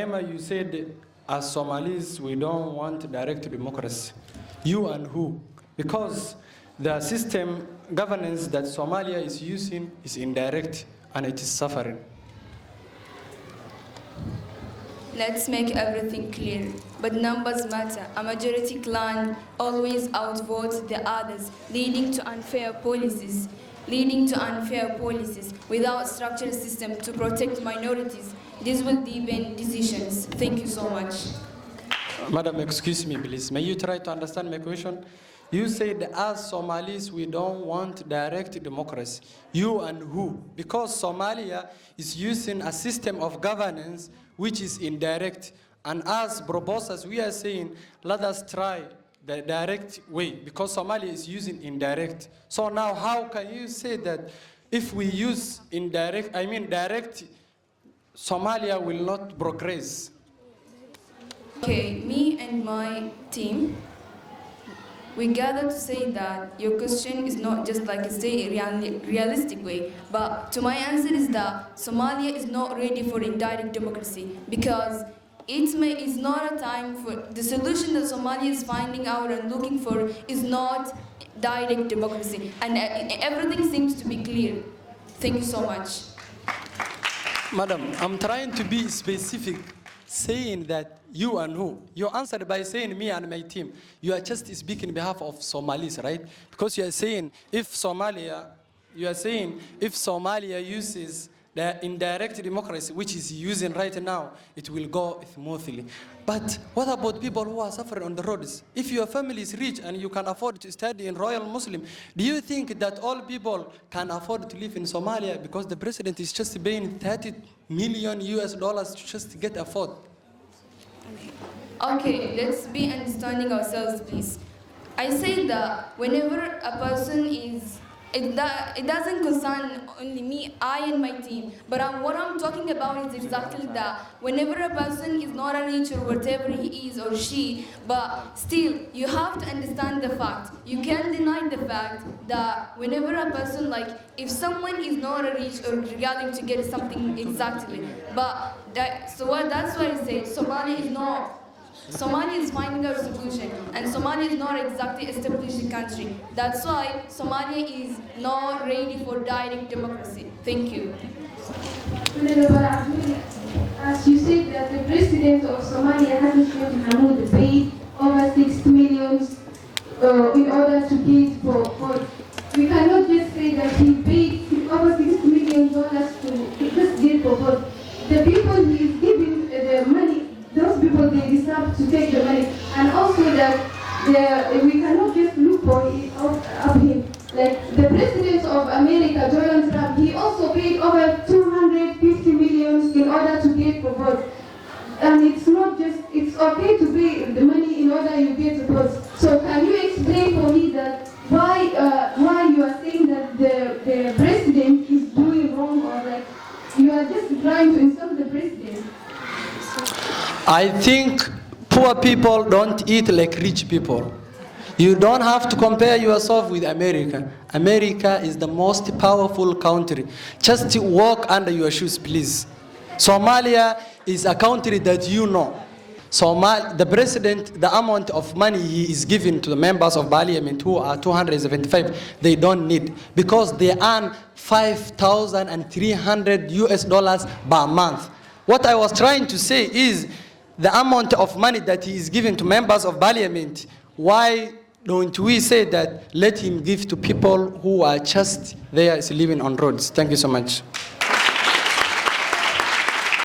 Ibrahima, you said, as Somalis, we don't want direct democracy. You and who? Because the system governance that Somalia is using is indirect and it is suffering. Let's make everything clear. But numbers matter. A majority clan always outvotes the others, leading to unfair policies. Without structured system to protect minorities, this will deepen decisions. Thank you so much. Madam, excuse me, please. May you try to understand my question? You said, as Somalis, we don't want direct democracy. You and who? Because Somalia is using a system of governance which is indirect. And as proposers, we are saying, let us try the direct way, because Somalia is using indirect. So now how can you say that if we use direct, Somalia will not progress? Okay, me and my team, we gather to say that your question is not just like a realistic way, but to my answer is that Somalia is not ready for indirect democracy, because it's not a time for the solution that Somalia is finding out and looking for is not direct democracy, and everything seems to be clear. Thank you so much. Madam, I'm trying to be specific, saying that you and who. You answered by saying me and my team. You are just speaking on behalf of Somalis, right? Because you are saying if Somalia uses the indirect democracy, which is using right now, it will go smoothly. But what about people who are suffering on the roads? If your family is rich and you can afford to study in Royal Muslim, do you think that all people can afford to live in Somalia because the president is just paying $30 million to just get a vote? Okay, let's be understanding ourselves, please. I say that whenever a person is, it doesn't concern only me, I and my team, but what I'm talking about is exactly that. Whenever a person is not a rich or whatever he is or she, but still, you have to understand the fact. You can't deny the fact that whenever a person, like, if someone is not a rich or regarding to get something exactly, but that's why I say Somalia is finding a solution, and Somalia is not exactly established a country. That's why Somalia is not ready for direct democracy. Thank you. As you said that the president of Somalia, Hamoud, paid over $6 million in order to get for vote. We cannot just say that he paid over $6 million to just get for vote. The people he is giving the money, those people, they deserve to take the money. And also that we cannot just look for it of him. Like the president of America, Donald Trump, he also paid over $250 million in order to get the vote. And it's not just, it's okay to pay the money in order you get the vote. So can you explain for me that why you are saying that the president is doing wrong, or like you are just trying to insult the president? I think poor people don't eat like rich people. You don't have to compare yourself with America. America is the most powerful country. Just walk under your shoes, please. Somalia is a country that you know. The president, the amount of money he is giving to the members of parliament who are 275, they don't need, because they earn $5,300 per month. What I was trying to say is the amount of money that he is giving to members of parliament, why don't we say that let him give to people who are just there living on roads? Thank you so much.